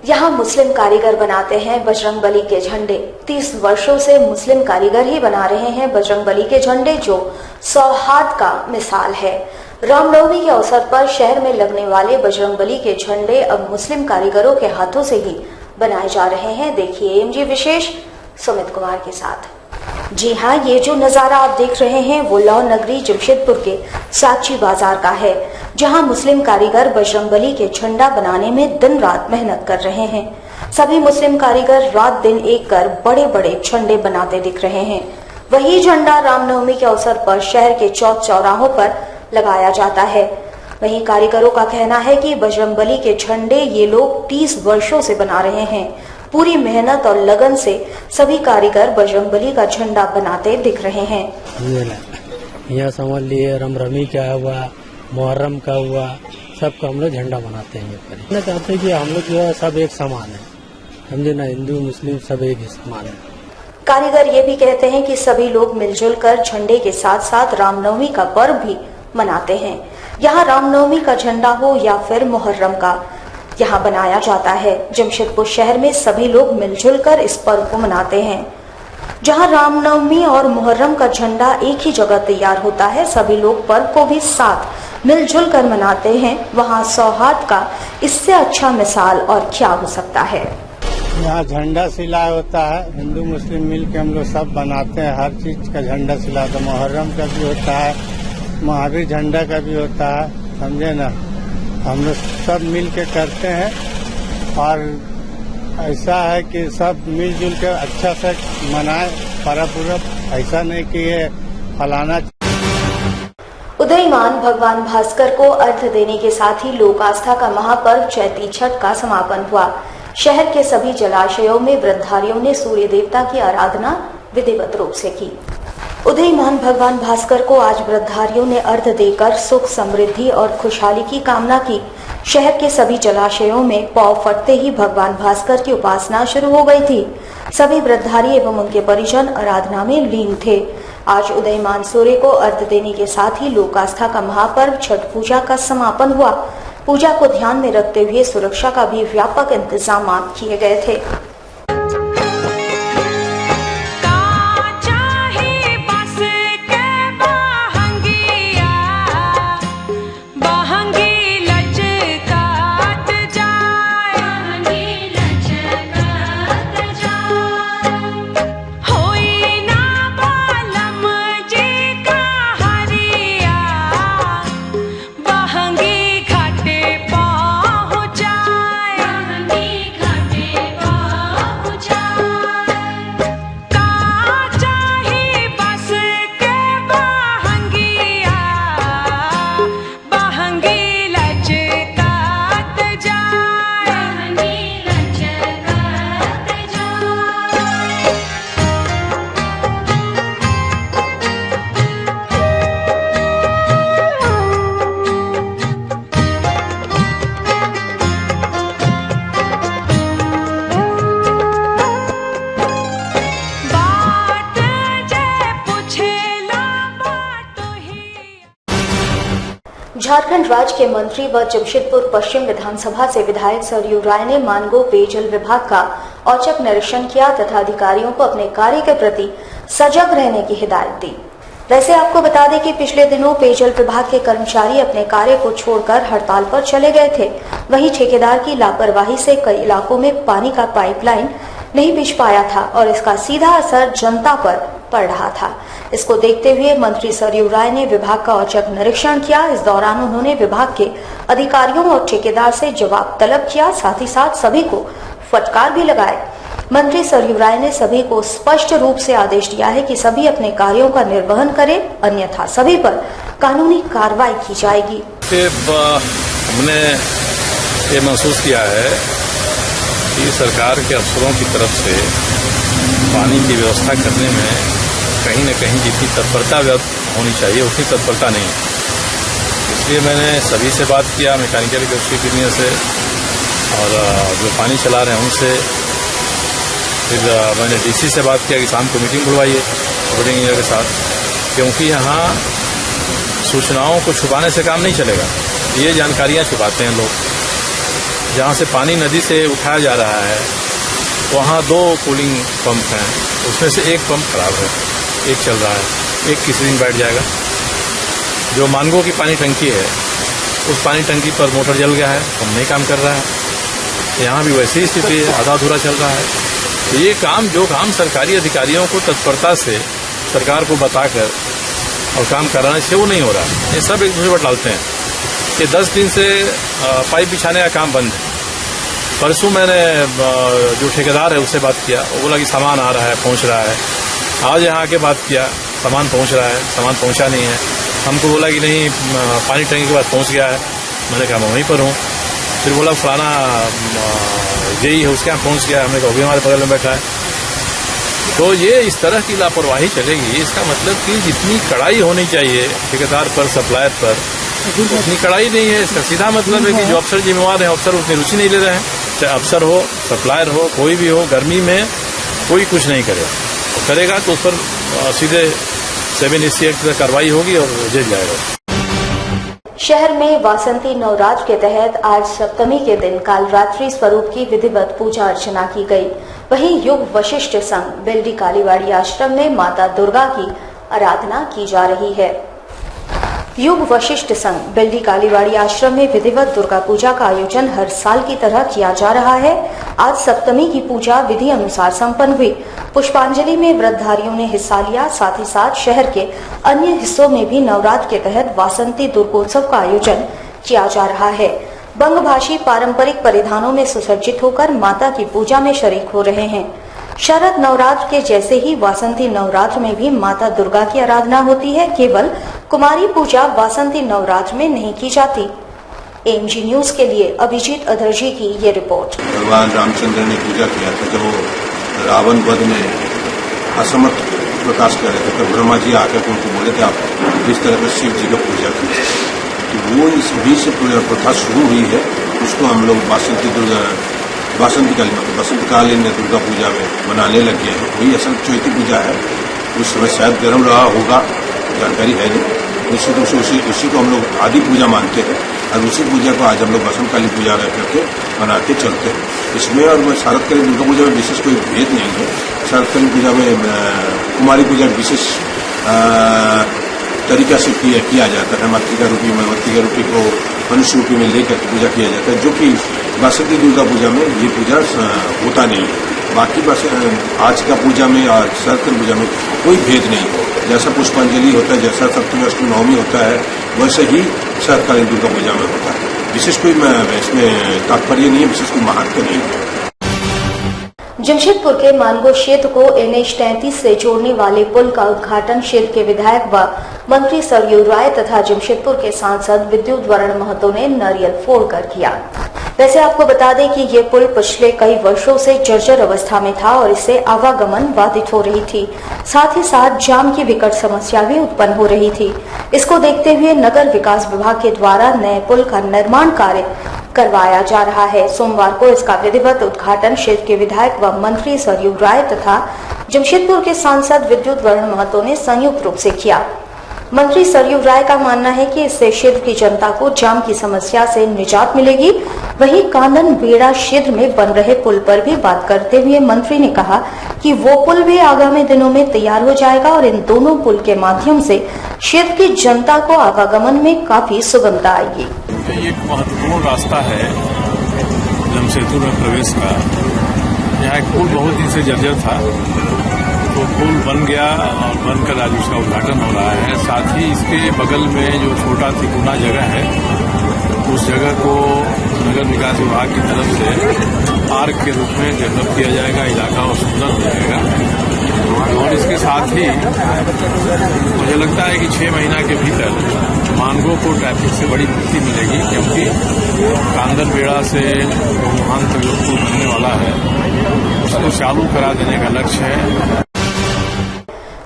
यहाँ मुस्लिम कारीगर बनाते हैं बजरंगबली के झंडे। 30 वर्षों से मुस्लिम कारीगर ही बना रहे हैं बजरंगबली के झंडे, जो सौहार्द का मिसाल है। रामनवमी के अवसर पर शहर में लगने वाले बजरंगबली के झंडे अब मुस्लिम कारीगरों के हाथों से ही बनाए जा रहे हैं। देखिए एमजी विशेष सुमित कुमार के साथ। जी हाँ, ये जो नजारा आप देख रहे हैं वो लौ नगरी जमशेदपुर के साक्षी बाजार का है, जहां मुस्लिम कारीगर बजरंगबली के झंडा बनाने में दिन रात मेहनत कर रहे हैं। सभी मुस्लिम कारीगर रात दिन एक कर बड़े बड़े झंडे बनाते दिख रहे हैं। वही झंडा रामनवमी के अवसर पर शहर के चौक चौराहों पर लगाया जाता है। वहीं कारीगरों का कहना है कि बजरंगबली के झंडे ये लोग 30 वर्षों से बना रहे हैं। पूरी मेहनत और लगन से सभी कारीगर बजरंगबली का झंडा बनाते दिख रहे हैं। यहाँ समझ लिए रामनवमी का हुआ, मुहर्रम का हुआ, सबका हम लोग झंडा बनाते हैं। कहना चाहते हैं कि हम लोग जो है सब एक समान है, समझे ना, हिंदू मुस्लिम सब एक ही समान है। कारीगर ये भी कहते हैं कि सभी लोग मिलजुल कर झंडे के साथ साथ रामनवमी का पर्व भी मनाते हैं। यहाँ रामनवमी का झंडा हो या फिर मुहर्रम का, यहाँ बनाया जाता है। जमशेदपुर शहर में सभी लोग मिलजुल कर इस पर्व को मनाते हैं। जहाँ रामनवमी और मुहर्रम का झंडा एक ही जगह तैयार होता है, सभी लोग पर्व को भी साथ मिलजुल कर मनाते हैं। वहाँ सौहार्द का इससे अच्छा मिसाल और क्या हो सकता है। यहाँ झंडा सिलाई होता है, हिंदू मुस्लिम मिल के हम लोग सब बनाते हैं। हर चीज का झंडा सिला होता है, मुहर्रम का भी होता है, महावीर झंडा का भी होता है, समझे ना। हम लोग सब मिल के करते हैं और ऐसा है कि सब मिलजुल के अच्छा से मनाए पर्व। ऐसा नहीं कि ये फलाना। उदयमान भगवान भास्कर को अर्घ्य देने के साथ ही लोक आस्था का महापर्व चैती छठ का समापन हुआ। शहर के सभी जलाशयों में व्रतधारियों ने सूर्य देवता की आराधना विधिवत रूप से की। उदयमान भगवान भास्कर को आज व्रतधारियों ने अर्घ्य देकर सुख समृद्धि और खुशहाली की कामना की। शहर के सभी जलाशयों में पौ फटते ही भगवान भास्कर की उपासना शुरू हो गई थी। सभी व्रतधारी एवं उनके परिजन आराधना में लीन थे। आज उदयमान सूर्य को अर्घ्य देने के साथ ही लोक आस्था का महापर्व छठ पूजा का समापन हुआ। पूजा को ध्यान में रखते हुए सुरक्षा का भी व्यापक इंतजाम किए गए थे। झारखंड राज्य के मंत्री व जमशेदपुर पश्चिम विधानसभा से विधायक सरयू राय ने मानगो पेयजल विभाग का औचक निरीक्षण किया तथा अधिकारियों को अपने कार्य के प्रति सजग रहने की हिदायत दी। वैसे आपको बता दें कि पिछले दिनों पेयजल विभाग के कर्मचारी अपने कार्य को छोड़कर हड़ताल पर चले गए थे। वहीं ठेकेदार की लापरवाही से कई इलाकों में पानी का पाइपलाइन नहीं बिछ पाया था और इसका सीधा असर जनता पर पड़ रहा था। इसको देखते हुए मंत्री सरयू राय ने विभाग का औचक निरीक्षण किया। इस दौरान उन्होंने विभाग के अधिकारियों और ठेकेदार से जवाब तलब किया, साथ ही साथ सभी को फटकार भी लगाए। मंत्री सरयू राय ने सभी को स्पष्ट रूप से आदेश दिया है कि सभी अपने कार्यों का निर्वहन करें, अन्यथा सभी पर कानूनी कार्रवाई की जाएगी। हमने ये महसूस किया है कि सरकार के अफसरों की तरफ से पानी की व्यवस्था करने में कहीं न कहीं जितनी तत्परता होनी चाहिए उतनी तत्परता नहीं। इसलिए मैंने सभी से बात किया, मैकेनिकल इंजीनियर से और जो पानी चला रहे हैं उनसे। फिर मैंने डीसी से बात किया कि शाम को मीटिंग बुलवाइए ऑपरेटिंग इंजीनियर के साथ, क्योंकि यहाँ सूचनाओं को छुपाने से काम नहीं चलेगा। ये जानकारियाँ छुपाते हैं लोग, जहाँ से पानी नदी से उठाया जा रहा है वहाँ 2 कूलिंग पंप हैं, उसमें से एक पंप खराब है, एक चल रहा है, एक किसी दिन बैठ जाएगा। जो मानगो की पानी टंकी है उस पानी टंकी पर मोटर जल गया है, हम नहीं काम कर रहा है। यहाँ भी वैसी स्थिति है, आधा अधूरा चल रहा है। तो ये जो काम सरकारी अधिकारियों को तत्परता से सरकार को बताकर और काम कराने से वो नहीं हो रहा, ये सब एक दूसरे पर डालते हैं। ये 10 दिन से पाइप बिछाने का काम बंद है। परसों मैंने जो ठेकेदार है उससे बात किया, वो बोला कि सामान आ रहा है, पहुंच रहा है। आज यहाँ आके बात किया, सामान पहुंच रहा है, सामान पहुंचा नहीं है। हमको बोला कि नहीं पानी टंकी के बाद पहुंच गया है। मैंने कहा मैं वहीं पर हूँ। फिर बोला फलाना जेई है उसके यहाँ पहुंच गया। हमने कहा वो भी हमारे बगल में बैठा है। तो ये इस तरह की लापरवाही चलेगी, इसका मतलब कि जितनी कड़ाई होनी चाहिए ठेकेदार पर, सप्लायर पर, उतनी कड़ाई नहीं है। इसका सीधा मतलब है कि जो अफसर जिम्मेवार है, अफसर उतनी रुचि नहीं ले रहे हैं। चाहे अफसर हो, सप्लायर हो, कोई भी हो, गर्मी में कोई कुछ नहीं करे। तो करेगा तो उस पर सीधे 7AC एक्ट में कार्रवाई होगी और जेल जाएगा। शहर में वासंती नवरात्र के तहत आज सप्तमी के दिन कालरात्रि स्वरूप की विधिवत पूजा अर्चना की गई। वहीं युग वशिष्ठ संघ बेल्डी कालीवाड़ी आश्रम में माता दुर्गा की आराधना की जा रही है। युग वशिष्ठ संघ बेल्डी कालीवाड़ी आश्रम में विधिवत दुर्गा पूजा का आयोजन हर साल की तरह किया जा रहा है। आज सप्तमी की पूजा विधि अनुसार संपन्न हुई। पुष्पांजलि में व्रतधारियों ने हिस्सा लिया। साथ ही साथ शहर के अन्य हिस्सों में भी नवरात्र के तहत वासंती दुर्गोत्सव का आयोजन किया जा रहा है। बंगभाषी पारंपरिक परिधानों में सुसज्जित होकर माता की पूजा में शरीक हो रहे हैं। शरद नवरात्र के जैसे ही वासंती नवरात्र में भी माता दुर्गा की आराधना होती है। केवल कुमारी पूजा वासंती नवरात्र में नहीं की जाती। एमजी न्यूज के लिए अभिजीत अधरजी की ये रिपोर्ट। भगवान रामचंद्र ने पूजा किया था जब वो रावण वध में असमर्थ प्रकाश कर रहे थे, तो ब्रह्मा जी आकर उनको बोले थे आप इस तरह से शिव जी का पूजा कीजिए। तो वो इस बीच से प्रथा शुरू हुई है, उसको हम लोग वासंती कालीन मतलब बसंतकालीन दुर्गा पूजा में मनाने लग गए हैं। वही असल चैती पूजा है। उस समय शायद गर्म रहा होगा, जानकारी है नहीं। निश्चित रूप से उसी को हम लोग आदि पूजा मानते हैं और उसी पूजा को आज हम लोग बसंतकाली पूजा रह करके मनाते चलते हैं। इसमें और शरदकालीन दुर्गा पूजा में विशेष कोई भेद नहीं है। शरदकालीन पूजा में कुमारी पूजा विशेष तरीका से किया जाता है। मातृका रूपी मवतिका रूपी को मनुष्य रूपी में लेकर पूजा किया जाता है, जो कि वासंती दुर्गा पूजा में ये पूजा होता नहीं है। बाकी आज का पूजा में और शरदकालीन पूजा में कोई भेद नहीं। जैसा पुष्पांजलि होता है, जैसा सप्तमी अष्टमी नवमी होता है, वैसे ही शरदकालीन दुर्गा पूजा में होता है। विशेष कोई इसमें तात्पर्य नहीं है, विशेष कोई महत्व नहीं है। जमशेदपुर के मानगो क्षेत्र को NH 33 से जोड़ने वाले पुल का उद्घाटन क्षेत्र के विधायक व मंत्री सरयू राय तथा जमशेदपुर के सांसद विद्युत वरण महतो ने नारियल फोड़कर किया। वैसे आपको बता दें कि ये पुल पिछले कई वर्षों से जर्जर अवस्था में था और इससे आवागमन बाधित हो रही थी। साथ ही साथ जाम की विकट समस्या भी उत्पन्न हो रही थी। इसको देखते हुए नगर विकास विभाग के द्वारा नए पुल का निर्माण कार्य करवाया जा रहा है। सोमवार को इसका विधिवत उद्घाटन क्षेत्र के विधायक व मंत्री सरयू राय तथा जमशेदपुर के सांसद विद्युत वरण महतो ने संयुक्त रूप से किया। मंत्री सरयू राय का मानना है कि इससे क्षेत्र की जनता को जाम की समस्या से निजात मिलेगी। वहीं कांदन बेड़ा क्षेत्र में बन रहे पुल पर भी बात करते हुए मंत्री ने कहा कि वो पुल भी आगामी दिनों में तैयार हो जाएगा और इन दोनों पुल के माध्यम से क्षेत्र की जनता को आवागमन में काफी सुगमता आएगी। ये एक महत्वपूर्ण रास्ता है जमशेदपुर में प्रवेश का। यहाँ एक पुल बहुत दिन से जर्जर था, तो पुल बन गया और बनकर आज उसका उद्घाटन हो रहा है। साथ ही इसके बगल में जो छोटा तिकोना जगह है, उस जगह को नगर विकास विभाग की तरफ से पार्क के रूप में डेवलप किया जाएगा, इलाका और सुंदर हो जाएगा। और इसके साथ ही मुझे लगता है कि 6 महीना के भीतर मानगो को ट्रैफिक से बड़ी मुक्ति मिलेगी, क्योंकि कांदन बेड़ा से वहां तक जो पुल बनने वाला है उसको चालू करा देने का लक्ष्य है।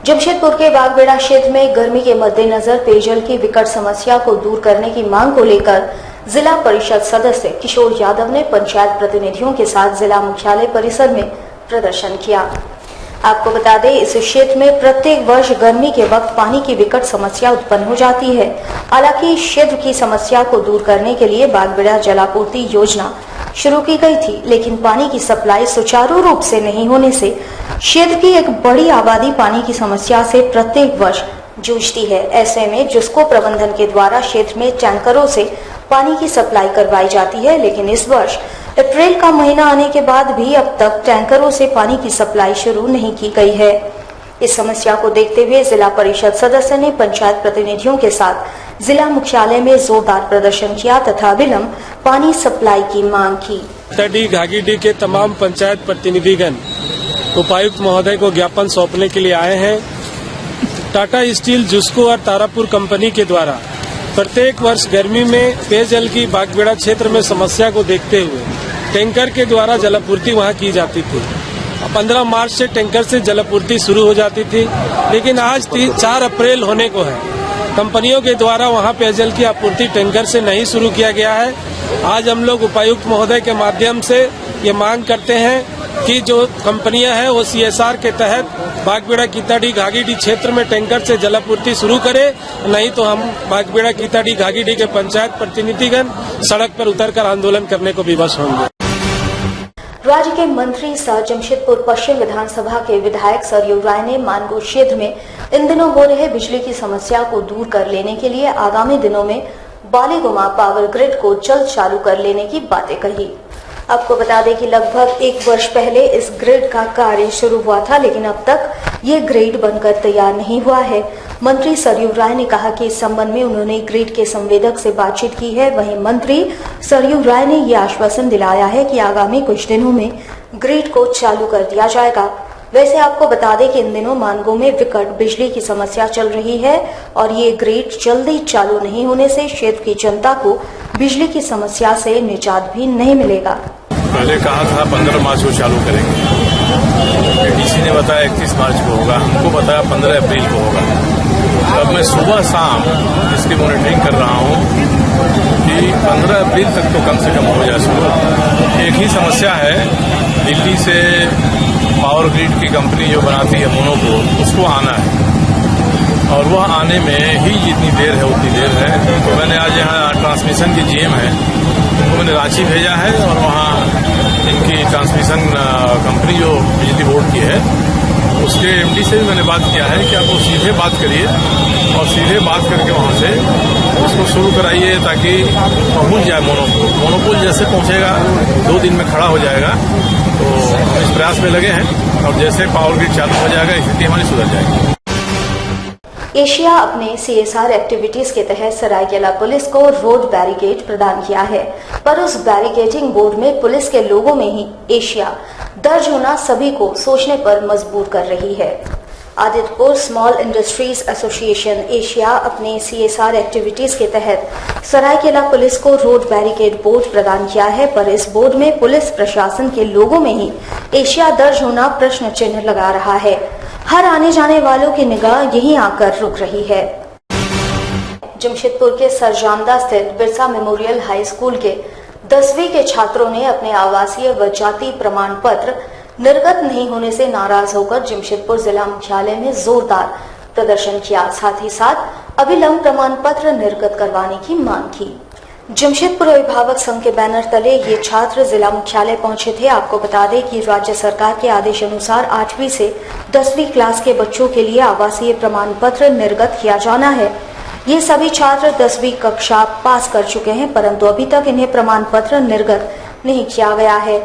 जमशेदपुर के बागबेड़ा क्षेत्र में गर्मी के मद्देनजर पेयजल की विकट समस्या को दूर करने की मांग को लेकर जिला परिषद सदस्य किशोर यादव ने पंचायत प्रतिनिधियों के साथ जिला मुख्यालय परिसर में प्रदर्शन किया। आपको बता दें, इस क्षेत्र में प्रत्येक वर्ष गर्मी के वक्त पानी की विकट समस्या उत्पन्न हो जाती है। हालांकि इस क्षेत्र की समस्या को दूर करने के लिए बागबेड़ा जलापूर्ति योजना शुरू की गई थी, लेकिन पानी की सप्लाई सुचारू रूप से नहीं होने से क्षेत्र की एक बड़ी आबादी पानी की समस्या से प्रत्येक वर्ष जूझती है। ऐसे में जुस्को प्रबंधन के द्वारा क्षेत्र में टैंकरों से पानी की सप्लाई करवाई जाती है, लेकिन इस वर्ष अप्रैल का महीना आने के बाद भी अब तक टैंकरों से पानी की सप्लाई शुरू नहीं की गई है। इस समस्या को देखते हुए जिला परिषद सदस्य ने पंचायत प्रतिनिधियों के साथ जिला मुख्यालय में जोरदार प्रदर्शन किया तथा विलंब पानी सप्लाई की मांग की। कीताडीह घाघीडीह के तमाम पंचायत प्रतिनिधिगण उपायुक्त महोदय को ज्ञापन सौंपने के लिए आए हैं। टाटा स्टील, जुस्को और तारापुर कंपनी के द्वारा प्रत्येक वर्ष गर्मी में पेयजल की बागबेड़ा क्षेत्र में समस्या को देखते हुए टैंकर के द्वारा जलापूर्ति वहां की जाती थी। 15 मार्च से टैंकर से जलापूर्ति शुरू हो जाती थी, लेकिन आज 4 अप्रैल होने को है, कंपनियों के द्वारा वहां पेयजल की आपूर्ति टैंकर से नहीं शुरू किया गया है। आज हम लोग उपायुक्त महोदय के माध्यम से ये मांग करते हैं कि जो कंपनियां हैं वो CSR के तहत बागबेड़ा कीताडीह घाघीडीह क्षेत्र में टैंकर से जलापूर्ति शुरू करे, नहीं तो हम बागबेड़ा कीताडीह घाघीडीह के पंचायत प्रतिनिधिगण सड़क पर उतरकर आंदोलन करने को विवश होंगे। राज्य के मंत्री सह जमशेदपुर पश्चिम विधानसभा के विधायक सरयू राय ने मानगो क्षेत्र में इन दिनों हो रहे बिजली की समस्या को दूर कर लेने के लिए आगामी दिनों में बालीगुमा पावर ग्रिड को जल्द चालू कर लेने की बातें कही। आपको बता दें कि लगभग 1 वर्ष पहले इस ग्रिड का कार्य शुरू हुआ था, लेकिन अब तक ये ग्रिड बनकर तैयार नहीं हुआ है। मंत्री सरयू राय ने कहा कि इस संबंध में उन्होंने ग्रिड के संवेदक से बातचीत की है। वहीं मंत्री सरयू राय ने ये आश्वासन दिलाया है कि आगामी कुछ दिनों में ग्रिड को चालू कर दिया जाएगा। वैसे आपको बता दें कि इन दिनों मानगो में विकट बिजली की समस्या चल रही है और ये ग्रिड जल्दी चालू नहीं होने से क्षेत्र की जनता को बिजली की समस्या से निजात भी नहीं मिलेगा। पहले कहा था 15 मार्च को चालू करेंगे, डीसी ने बताया 31 मार्च को होगा, हमको बताया 15 अप्रैल को होगा। अब मैं सुबह शाम इसकी मॉनिटरिंग कर रहा हूँ कि 15 अप्रैल तक तो कम से कम हो जाए शुरू। एक ही समस्या है, दिल्ली से पावर ग्रिड की कंपनी जो बनाती है मोनोपोल, उसको आना है और वह आने में ही जितनी देर है उतनी देर है। तो मैंने आज यहाँ ट्रांसमिशन की GM है उनको मैंने रांची भेजा है और वहाँ इनकी ट्रांसमिशन कंपनी जो बिजली बोर्ड की है उसके MD से भी मैंने बात किया है कि आप वो सीधे बात करिए और सीधे बात करके वहाँ से उसको शुरू कराइए ताकि पहुँच जाए मोनोपोल जैसे पहुँचेगा 2 दिन में खड़ा हो जाएगा। तो हम इस प्रयास में लगे हैं और जैसे पावर ग्रिड चालू हो जाएगा स्थिति हमारी सुधर जाएगी। एशिया अपने CSR एक्टिविटीज के तहत सरायकेला पुलिस को रोड बैरिकेड प्रदान किया है, पर उस बैरिकेडिंग बोर्ड में पुलिस के लोगों में ही एशिया दर्ज होना सभी को सोचने पर मजबूर कर रही है। Adityapur small industries association Asia अपने CSR एक्टिविटीज के तहत सरायकेला पुलिस को रोड बैरिकेड बोर्ड प्रदान किया है, पर इस बोर्ड में पुलिस प्रशासन के लोगों में ही एशिया दर्ज होना प्रश्न चिन्ह लगा रहा है। हर आने जाने वालों की निगाह यहीं आकर रुक रही है। जमशेदपुर के सरजामदा स्थित बिरसा मेमोरियल हाई स्कूल के 10वीं के छात्रों ने अपने आवासीय व जाति प्रमाण पत्र निर्गत नहीं होने से नाराज होकर जमशेदपुर जिला मुख्यालय में जोरदार प्रदर्शन किया। साथ ही साथ अविलंब प्रमाण पत्र निर्गत करवाने की मांग की। जमशेदपुर अभिभावक संघ के बैनर तले ये छात्र जिला मुख्यालय पहुंचे थे। आपको बता दें कि राज्य सरकार के आदेश अनुसार 8वीं से 10वीं क्लास के बच्चों के लिए आवासीय प्रमाण पत्र निर्गत किया जाना है। ये सभी छात्र 10वीं कक्षा पास कर चुके हैं, परंतु अभी तक इन्हें प्रमाण पत्र निर्गत नहीं किया गया है।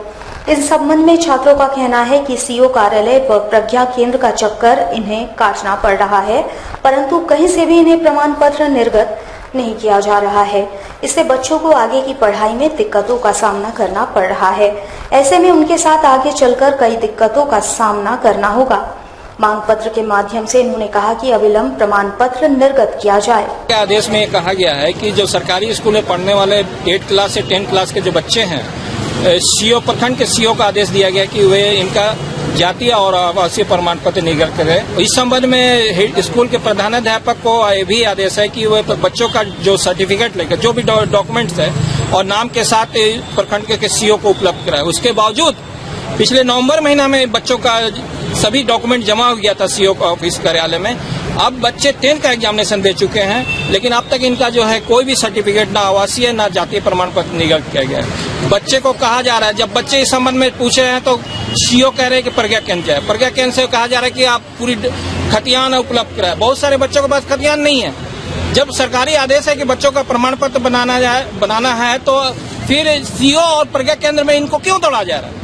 इस संबंध में छात्रों का कहना है कि CO कार्यालय व प्रज्ञा केंद्र का चक्कर इन्हें काटना पड़ रहा है, परंतु कहीं से भी इन्हें प्रमाण पत्र निर्गत नहीं किया जा रहा है। इससे बच्चों को आगे की पढ़ाई में दिक्कतों का सामना करना पड़ रहा है। ऐसे में उनके साथ आगे चलकर कई दिक्कतों का सामना करना होगा। मांग पत्र के माध्यम से इन्होंने कहा कि अविलंब प्रमाण पत्र निर्गत किया जाए। आदेश में कहा गया है कि जो सरकारी स्कूल में पढ़ने वाले 8 क्लास से 10 क्लास के जो बच्चे हैं, CO प्रखंड के CO का आदेश दिया गया कि वे इनका जातीय और आवासीय प्रमाण पत्र निर्गत करें। इस संबंध में स्कूल के प्रधानाध्यापक को ये भी आदेश है कि वे बच्चों का जो सर्टिफिकेट लेकर जो भी डॉक्यूमेंट्स है और नाम के साथ प्रखंड के CO को उपलब्ध कराए। उसके बावजूद पिछले नवंबर महीना में बच्चों का सभी डॉक्यूमेंट जमा हो गया था CO ऑफिस कार्यालय में, अब बच्चे 10th का एग्जामिनेशन दे चुके हैं, लेकिन अब तक इनका जो है कोई भी सर्टिफिकेट ना आवासीय ना जातीय प्रमाण पत्र निर्गत किया गया है। बच्चे को कहा जा रहा है, जब बच्चे इस संबंध में पूछे हैं तो सीओ कह रहे हैं कि प्रज्ञा केंद्र जाए, प्रज्ञा केंद्र से कहा जा रहा है कि आप पूरी खतियान उपलब्ध कराए। बहुत सारे बच्चों के पास खतियान नहीं है। जब सरकारी आदेश है कि बच्चों का प्रमाण पत्र बनाना है तो फिर सीओ और प्रज्ञा केंद्र में इनको क्यों दौड़ा जा रहा है?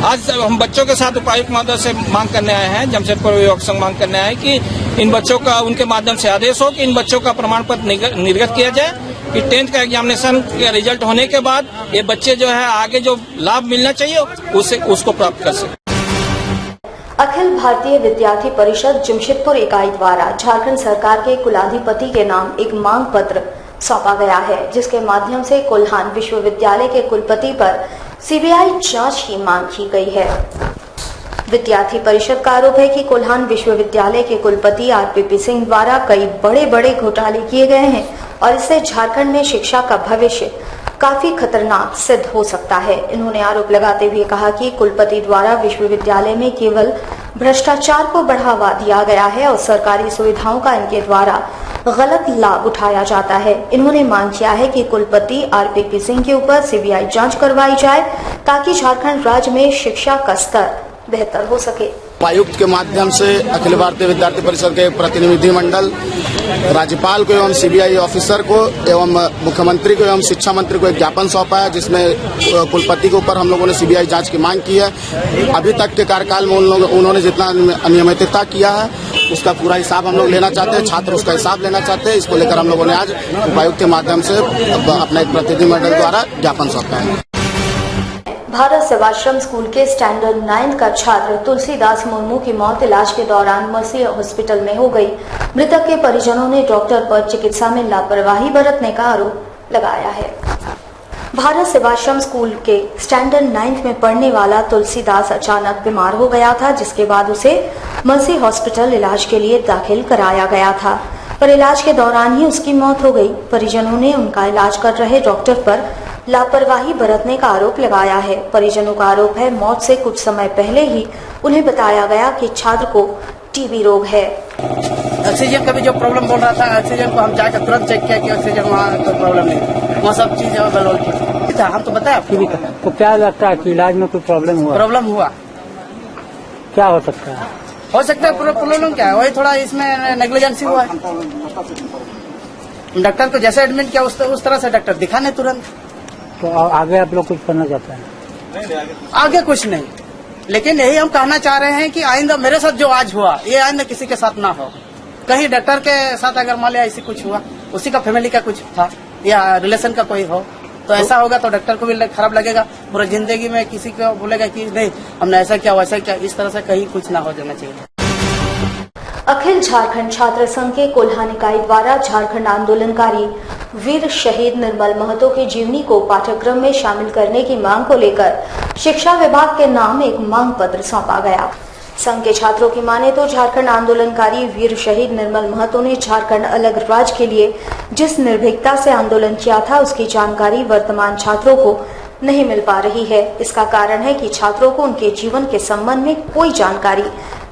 आज हम बच्चों के साथ उपायुक्त महोदय से मांग करने आए हैं, जमशेदपुर अभिभावक संघ मांग करने आए कि इन बच्चों का उनके माध्यम से आदेश हो कि इन बच्चों का प्रमाण पत्र निर्गत किया जाए कि 10th का एग्जामिनेशन का रिजल्ट होने के बाद ये बच्चे जो है आगे जो लाभ मिलना चाहिए उसको प्राप्त कर सके। अखिल भारतीय विद्यार्थी परिषद जमशेदपुर इकाई द्वारा झारखंड सरकार के कुलाधिपति के नाम एक मांग पत्र सौंपा गया है, जिसके माध्यम से कोल्हान विश्वविद्यालय के कुलपति पर सीबीआई जांच की मांग की गई है। विद्यार्थी परिषद का आरोप है कि कोल्हान विश्वविद्यालय के कुलपति आरपीपी सिंह द्वारा कई बड़े बड़े घोटाले किए गए हैं और इससे झारखंड में शिक्षा का भविष्य काफी खतरनाक सिद्ध हो सकता है। इन्होंने आरोप लगाते हुए कहा कि कुलपति द्वारा विश्वविद्यालय में केवल भ्रष्टाचार को बढ़ावा दिया गया है और सरकारी सुविधाओं का इनके द्वारा गलत लाभ उठाया जाता है। इन्होंने मांग किया है कि कुलपति आरपीपी सिंह के ऊपर सीबीआई जांच करवाई जाए ताकि झारखंड राज्य में शिक्षा का स्तर बेहतर हो सके। उपायुक्त के माध्यम से अखिल भारतीय विद्यार्थी परिषद के प्रतिनिधि मंडल राज्यपाल को एवं सीबीआई ऑफिसर को एवं मुख्यमंत्री को एवं शिक्षा मंत्री को एक ज्ञापन सौंपा है, जिसमें कुलपति के ऊपर हम लोगों ने सीबीआई जांच की मांग की है। अभी तक के कार्यकाल में उन्होंने जितना अनियमितता किया है उसका पूरा हिसाब हम लोग लेना चाहते हैं, छात्र उसका हिसाब लेना चाहते हैं। इसको लेकर हम लोगों ने आज उपायुक्त के माध्यम से अपना एक प्रतिनिधि मंडल द्वारा ज्ञापन सौंपा है। भारत सेवाश्रम स्कूल के स्टैंडर्ड 9 का छात्र तुलसीदास मुर्मू की मौत इलाज के दौरान मर्सी हॉस्पिटल में हो गई। मृतक के परिजनों ने डॉक्टर पर चिकित्सा में लापरवाही बरतने का आरोप लगाया है। भारत सेवाश्रम स्कूल के स्टैंडर्ड 9 में पढ़ने वाला तुलसीदास अचानक बीमार हो गया था, जिसके बाद उसे मर्सी हॉस्पिटल इलाज के लिए दाखिल कराया गया था, पर इलाज के दौरान ही उसकी मौत हो गई। परिजनों ने उनका इलाज कर रहे डॉक्टर पर लापरवाही बरतने का आरोप लगाया है। परिजनों का आरोप है मौत से कुछ समय पहले ही उन्हें बताया गया कि छात्र को टीबी रोग है। ऑक्सीजन का भी जो प्रॉब्लम बोल रहा था, ऑक्सीजन को हम जाकर तुरंत चेक किया कि ऑक्सीजन वहाँ कोई प्रॉब्लम नहीं, वहाँ सब चीज बलौल की। हम तो बताया टीबी का। तो क्या लगता है कि इलाज में कोई प्रॉब्लम हुआ? क्या हो सकता है? हो सकता है प्रॉब्लम क्या है, वही थोड़ा इसमें नेग्लिजेंसी हुआ है। डॉक्टर को जैसे एडमिट किया उस तरह से डॉक्टर दिखाने तुरंत। तो आगे आप लोग कुछ करना चाहते हैं? आगे कुछ नहीं, लेकिन यही हम कहना चाह रहे हैं कि आइंदा मेरे साथ जो आज हुआ ये आइंदा किसी के साथ ना हो। कहीं डॉक्टर के साथ अगर मान लिया ऐसी कुछ हुआ, उसी का फैमिली का कुछ था या रिलेशन का कोई हो, तो ऐसा होगा तो डॉक्टर को भी खराब लगेगा। पूरा जिंदगी में किसी को बोलेगा कि नहीं हमने ऐसा किया वैसा किया, इस तरह से कहीं कुछ ना हो जाना चाहिए। अखिल झारखंड छात्र संघ के कोल्हान इकाई द्वारा झारखंड आंदोलनकारी वीर शहीद निर्मल महतो की जीवनी को पाठ्यक्रम में शामिल करने की मांग को लेकर शिक्षा विभाग के नाम एक मांग पत्र सौंपा गया। संघ के छात्रों की माने तो झारखंड आंदोलनकारी वीर शहीद निर्मल महतो ने झारखंड अलग राज्य के लिए जिस निर्भीकता से आंदोलन किया था, उसकी जानकारी वर्तमान छात्रों को नहीं मिल पा रही है। इसका कारण है कि छात्रों को उनके जीवन के संबंध में कोई जानकारी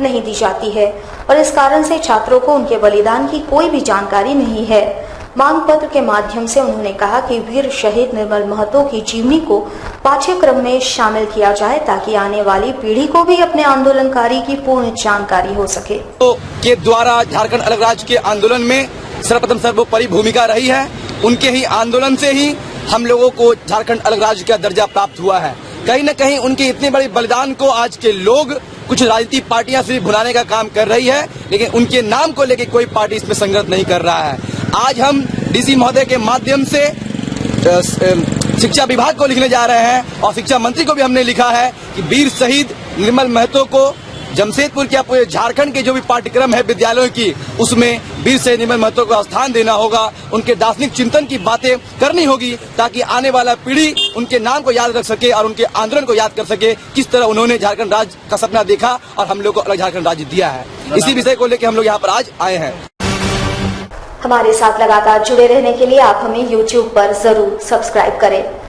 नहीं दी जाती है और इस कारण से छात्रों को उनके बलिदान की कोई भी जानकारी नहीं है। मांग पत्र के माध्यम से उन्होंने कहा कि वीर शहीद निर्मल महतो की जीवनी को पाठ्यक्रम में शामिल किया जाए ताकि आने वाली पीढ़ी को भी अपने आंदोलनकारी की पूर्ण जानकारी हो सके। के द्वारा झारखंड अलग राज्य के आंदोलन में सर्वप्रथम सर्वोपरि भूमिका रही है। उनके ही आंदोलन से ही हम लोगों को झारखंड अलग राज्य का दर्जा प्राप्त हुआ है। कहीं न कहीं उनके इतने बड़े बलिदान को आज के लोग कुछ राजनीतिक पार्टियां सिर्फ भुनाने का काम कर रही है, लेकिन उनके नाम को लेकर कोई पार्टी इसमें संघर्ष नहीं कर रहा है। आज हम डीसी महोदय के माध्यम से शिक्षा विभाग को लिखने जा रहे हैं और शिक्षा मंत्री को भी हमने लिखा है कि वीर शहीद निर्मल महतो को जमशेदपुर के पूरे झारखंड के जो भी पाठ्यक्रम है विद्यालयों की, उसमें वीर शहीद निर्मल महतो को स्थान देना होगा। उनके दार्शनिक चिंतन की बातें करनी होगी ताकि आने वाला पीढ़ी उनके नाम को याद रख सके और उनके आंदोलन को याद कर सके, किस तरह उन्होंने झारखंड राज्य का सपना देखा और हम लोग को अलग झारखंड राज्य दिया है। इसी विषय को लेकर हम लोग यहाँ पर आज आए हैं। हमारे साथ लगातार जुड़े रहने के लिए आप हमें YouTube पर जरूर सब्सक्राइब करें।